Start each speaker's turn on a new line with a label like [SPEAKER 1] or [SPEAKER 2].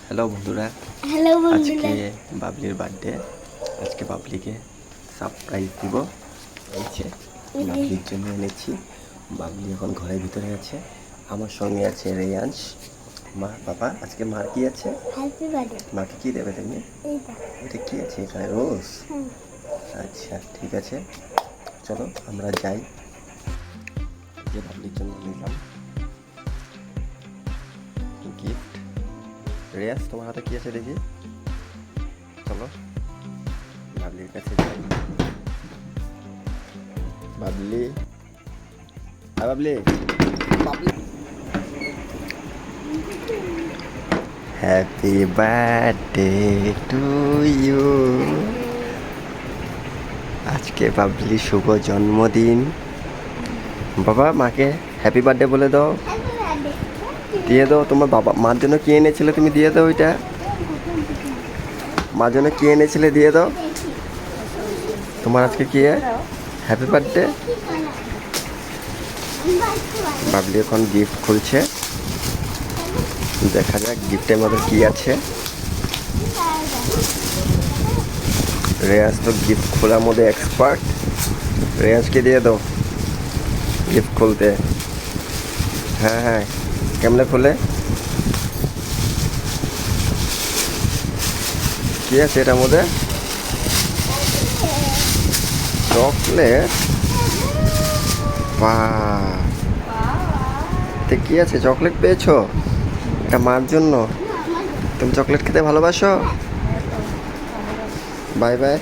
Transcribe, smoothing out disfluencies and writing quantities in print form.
[SPEAKER 1] Hello বন্ধুরা,
[SPEAKER 2] hello
[SPEAKER 1] আজকে
[SPEAKER 2] বন্ধুরা।
[SPEAKER 1] বাবলির বার্থডে। আজকে বাবলিকে সারপ্রাইজ দিব। এই যে বাবলির জন্য এনেছি। বাবলি এখন ঘরের ভিতরে আছে, আমার সঙ্গে আছে রেয়াংশ। মা বাবা, আজকে মার কি আছে?
[SPEAKER 2] Happy birthday.
[SPEAKER 1] মাকে কি দেবে তুমি?
[SPEAKER 2] এইটা।
[SPEAKER 1] এটা কি আছে এখানে? রোজ?
[SPEAKER 2] হুম।
[SPEAKER 1] আচ্ছা ঠিক আছে, চলো আমরা যাই। যে বাবলির জন্য নিলাম গিফট। রেয়াজ, তোমার হাতে কি আছে দেখি? চলো বাবলির কাছে যাই। বাবলি, হ্যাঁ Babli, Babli. Happy birthday to you. আজকে বাবলি শুভ জন্মদিন। বাবা, মাকে হ্যাপি বার্থডে বলে দাও।
[SPEAKER 2] Happy birthday.
[SPEAKER 1] দিয়ে দাও। তোমার বাবা মার জন্য কি এনেছিলে তুমি দিয়ে দাও। ওইটা মার জন্য কি এনেছিলে দিয়ে দাও। তোমার আজকে কি হ্যাপি বার্থডে। বাবলি এখন গিফট খুলছে, দেখা যাক গিফটের মধ্যে কি আছে। রেয়াজ তো গিফট খোলার মধ্যে এক্সপার্ট। রেয়াজকে দিয়ে দাও গিফট খুলতে। হ্যাঁ হ্যাঁ, কেমনে খুলে? কি আছে এটার মধ্যে? চকলেট? বাহ, এতে কি আছে? চকলেট পেয়েছো? এটা মার জন্য। তুমি চকলেট খেতে ভালোবাসো? Bye bye.